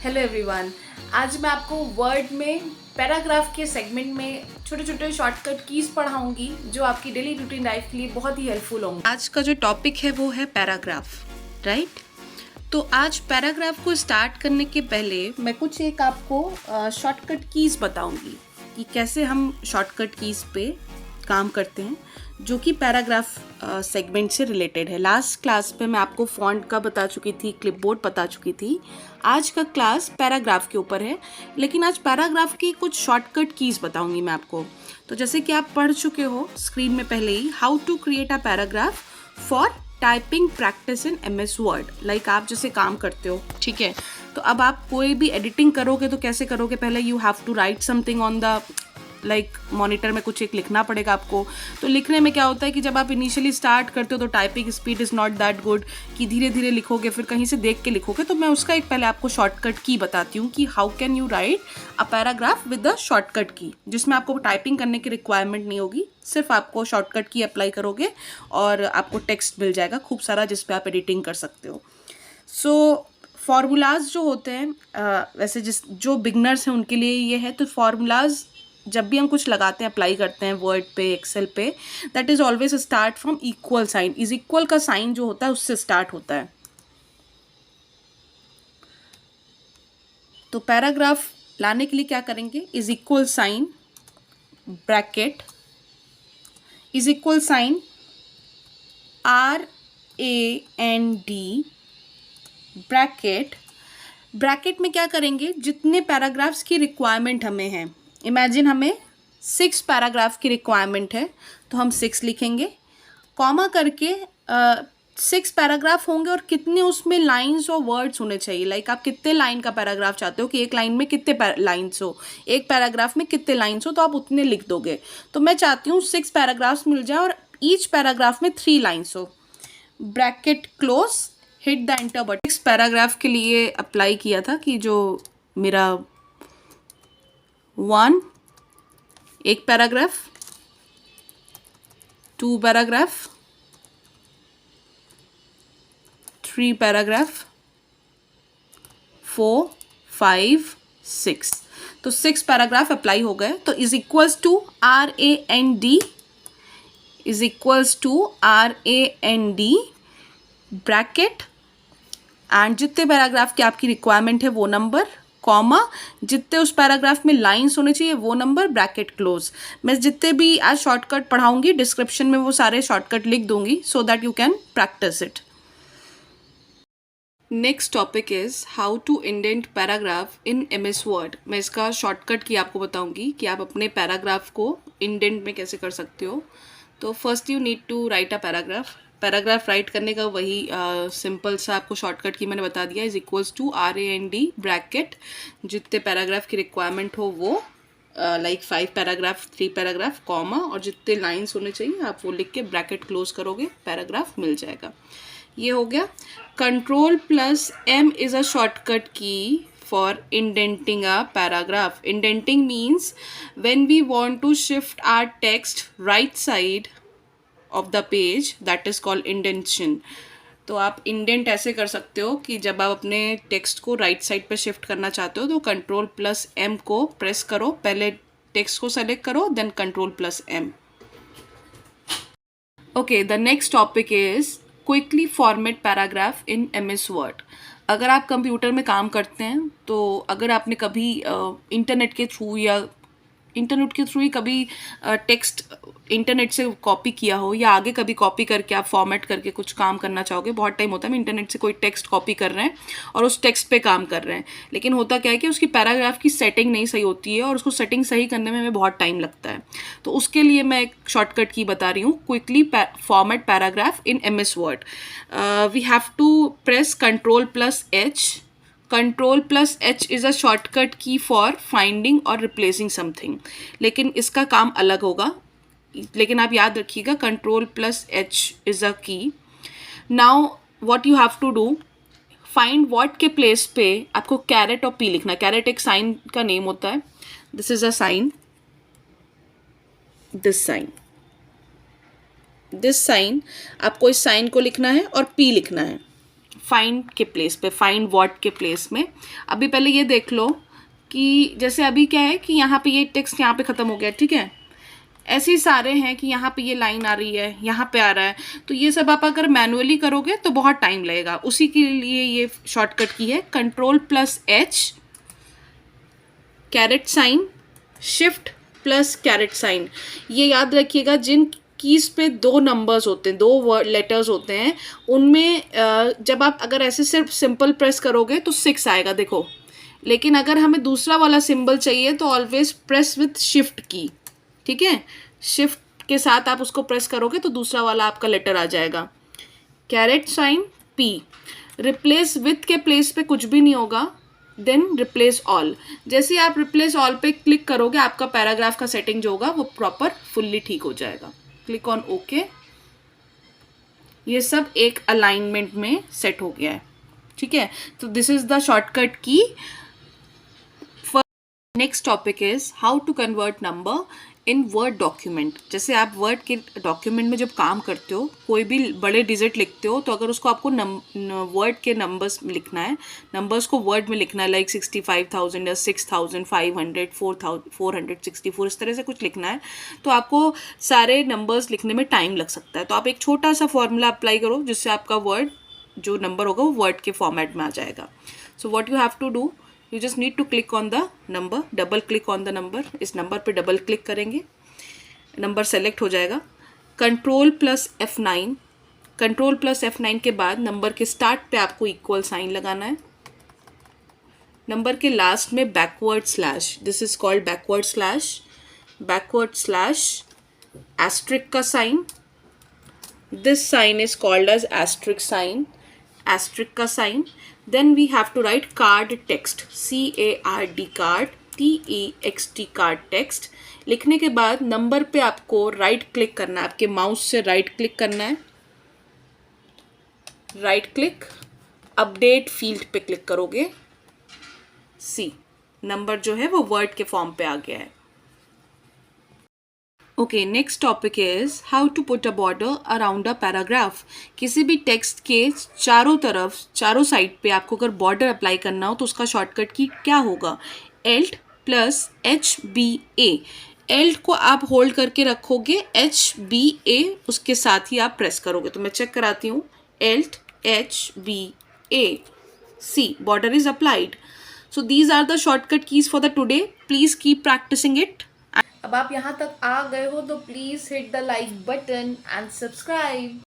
Hello everyone. आज मैं आपको वर्ड में पैराग्राफ के सेगमेंट में छोटे छोटे शॉर्टकट कीज पढ़ाऊंगी जो आपकी डेली रूटीन लाइफ के लिए बहुत ही हेल्पफुल होंगे। आज का जो टॉपिक है वो है पैराग्राफ, राइट। तो आज पैराग्राफ को स्टार्ट करने के पहले मैं कुछ एक आपको शॉर्टकट कीज बताऊंगी कि कैसे हम शॉर्टकट कीज पे काम करते हैं जो कि पैराग्राफ सेगमेंट से रिलेटेड है। लास्ट क्लास पे मैं आपको फॉन्ट का बता चुकी थी, क्लिपबोर्ड बता चुकी थी। आज का क्लास पैराग्राफ के ऊपर है, लेकिन आज पैराग्राफ की कुछ शॉर्टकट कीज बताऊंगी मैं आपको। तो जैसे कि आप पढ़ चुके हो स्क्रीन में पहले ही, how to create a paragraph for typing practice in MS word. Like आप जैसे काम करते हो, ठीक है, तो अब आप कोई भी एडिटिंग करोगे तो कैसे करोगे, पहले you have to write something on the monitor में कुछ एक लिखना पड़ेगा आपको। तो लिखने में क्या होता है कि जब आप इनिशियली स्टार्ट करते हो तो typing speed is not that good, कि धीरे धीरे लिखोगे, फिर कहीं से देख के लिखोगे। तो मैं उसका एक पहले आपको शॉर्टकट की बताती हूँ कि how can you right a paragraph with the shortcut की, जिसमें आपको टाइपिंग करने की रिक्वायरमेंट नहीं होगी, सिर्फ आपको शॉर्टकट की अप्लाई करोगे और आपको टेक्स्ट मिल जाएगा खूब सारा जिस पे आप एडिटिंग कर सकते हो। सो फार्मूलाज जो होते हैं वैसे जो बिगनर्स हैं उनके लिए ये है। तो फार्मूलाज जब भी हम कुछ लगाते हैं, अप्लाई करते हैं वर्ड पे, एक्सेल पे, that is always start from equal sign. Is equal का साइन जो होता है उससे स्टार्ट होता है। तो पैराग्राफ लाने के लिए क्या करेंगे, is equal sign, bracket, is equal sign, RAND, bracket. Bracket में क्या करेंगे, जितने पैराग्राफ्स की रिक्वायरमेंट हमें है, इमेजिन हमें 6 पैराग्राफ की रिक्वायरमेंट है तो हम 6 लिखेंगे, कॉमा करके 6 पैराग्राफ होंगे और कितने उसमें लाइंस और वर्ड्स होने चाहिए। लाइक आप कितने लाइन का पैराग्राफ चाहते हो कि एक लाइन में कितने लाइंस हो, एक पैराग्राफ में कितने लाइंस हो, तो आप उतने लिख दोगे। तो मैं चाहती हूँ 6 पैराग्राफ्स मिल जाए और ईच पैराग्राफ में 3 लाइंस हो। Bracket close, hit the enter button. 6 paragraph के लिए अप्लाई किया था कि जो मेरा 1 एक पैराग्राफ, 2 पैराग्राफ, 3 पैराग्राफ, 4, 5, 6। तो 6 पैराग्राफ अप्लाई हो गए। तो is equals to RAND, is equals to RAND, bracket, and जितने पैराग्राफ की आपकी रिक्वायरमेंट है वो नंबर, कॉमा, जितने उस पैराग्राफ में लाइंस होने चाहिए वो नंबर, ब्रैकेट क्लोज। मैं जितने भी आज शॉर्टकट पढ़ाऊंगी डिस्क्रिप्शन में वो सारे शॉर्टकट लिख दूंगी so that you can practise it. Next topic is how to indent paragraph in MS Word. मैं इसका शॉर्टकट की आपको बताऊंगी कि आप अपने पैराग्राफ को इंडेंट में कैसे कर सकते हो। तो first you need to write a paragraph. Paragraph write करने का वही सिंपल सा आपको शॉर्टकट की मैंने बता दिया, is equals to RAND, bracket, जितने पैराग्राफ की रिक्वायरमेंट हो वो, लाइक 5 पैराग्राफ, 3 पैराग्राफ, कॉमा, और जितने लाइंस होने चाहिए आप वो लिख के ब्रैकेट क्लोज करोगे, पैराग्राफ मिल जाएगा। ये हो गया। Ctrl+M इज अ शॉर्टकट की for indenting a paragraph. Indenting means when we want to shift our text right side of the page, that is called indentation. तो आप इंडेंट ऐसे कर सकते हो कि जब आप अपने टेक्स्ट को राइट साइड पे शिफ्ट करना चाहते हो तो Ctrl+M को प्रेस करो, पहले टेक्स्ट को सेलेक्ट करो, then Ctrl+M। Okay, the next topic is quickly format paragraph in MS Word. अगर आप कंप्यूटर में काम करते हैं तो अगर आपने कभी इंटरनेट के थ्रू ही कभी टेक्स्ट इंटरनेट से कॉपी किया हो, या आगे कभी कॉपी करके आप फॉर्मेट करके कुछ काम करना चाहोगे। बहुत टाइम होता है हम इंटरनेट से कोई टेक्स्ट कॉपी कर रहे हैं और उस टेक्स्ट पे काम कर रहे हैं, लेकिन होता क्या है कि उसकी पैराग्राफ की सेटिंग नहीं सही होती है और उसको सेटिंग सही करने में हमें बहुत टाइम लगता है। तो उसके लिए मैं एक शॉर्टकट की बता रही हूँ, quickly format paragraph in MS Word. We have to press Ctrl+H। Ctrl+H is a shortcut key for finding और रिप्लेसिंग समथिंग, लेकिन इसका काम अलग होगा, लेकिन आप याद रखिएगा Ctrl+H is a key. Now what you have to do, find what के प्लेस पे आपको कैरेट और P लिखना है। कैरेट एक साइन का नेम होता है, this is a sign, this sign, this sign, आपको इस साइन को लिखना है और P लिखना है। फाइंड के प्लेस पे, फाइंड व्हाट के प्लेस में। अभी पहले ये देख लो कि जैसे अभी क्या है कि यहाँ पे ये टेक्स्ट यहाँ पे ख़त्म हो गया, ठीक है। ऐसे ही सारे हैं कि यहाँ पे ये लाइन आ रही है, यहाँ पे आ रहा है, तो ये सब आप अगर मैनुअली करोगे तो बहुत टाइम लगेगा। उसी के लिए ये शॉर्टकट की है Ctrl+H, caret sign, shift plus caret sign. ये याद रखिएगा, जिन कीज़ पे 2 नंबर्स होते हैं, 2 लेटर्स होते हैं, उनमें जब आप अगर ऐसे सिर्फ सिंपल प्रेस करोगे तो 6 आएगा, देखो। लेकिन अगर हमें दूसरा वाला सिंबल चाहिए तो ऑलवेज प्रेस विथ शिफ्ट की, ठीक है। शिफ्ट के साथ आप उसको प्रेस करोगे तो दूसरा वाला आपका लेटर आ जाएगा। Caret sign P, replace with के प्लेस पे कुछ भी नहीं होगा, देन रिप्लेस ऑल। जैसे ही आप रिप्लेस ऑल पे क्लिक करोगे आपका पैराग्राफ का सेटिंग जो होगा वो प्रॉपर फुल्ली ठीक हो जाएगा। Click on okay. ये सब एक अलाइनमेंट में सेट हो गया है, ठीक है। तो this is the shortcut key. Next topic is how to convert number in Word document. जैसे आप वर्ड के डॉक्यूमेंट में जब काम करते हो, कोई भी बड़े डिजिट लिखते हो, तो अगर उसको आपको वर्ड के नंबर्स लिखना है, नंबर्स को वर्ड में लिखना है, लाइक 65,000 या 6,500, 4,464, इस तरह से कुछ लिखना है, तो आपको सारे नंबर्स लिखने में टाइम लग सकता है। तो आप एक छोटा सा फॉर्मूला अप्लाई करो जिससे आपका वर्ड जो नंबर होगा वो वर्ड के फॉर्मेट में आ जाएगा। So what you have to do, you just need to click on the number, double click on the number. इस नंबर पे डबल क्लिक करेंगे, नंबर सेलेक्ट हो जाएगा। Ctrl+F9, Ctrl+F9 के बाद नंबर के स्टार्ट पे आपको इक्वल साइन लगाना है। नंबर के लास्ट में backward slash, this is called backward slash, backward slash asterisk का sign, this sign is called as asterisk sign, asterisk का sign. Then we have to write card text, CARD card, TEXT card text। लिखने के बाद number पे आपको right click करना है, आपके माउस से राइट क्लिक करना है, राइट क्लिक, अपडेट फील्ड पे क्लिक करोगे, सी नंबर जो है वो वर्ड के फॉर्म पे आ गया है। Okay, next topic is how to put a border around a paragraph. किसी भी टेक्स्ट के चारों तरफ, चारों साइड पे आपको अगर बॉर्डर अप्लाई करना हो तो उसका शॉर्टकट की क्या होगा, Alt+HBA। एल्ट को आप होल्ड करके रखोगे, HBA उसके साथ ही आप प्रेस करोगे। तो मैं चेक कराती हूँ, Alt+HBA, see border is applied. So these are the shortcut keys for the today, please keep practising it. अब आप यहाँ तक आ गए हो तो please hit the like button and subscribe.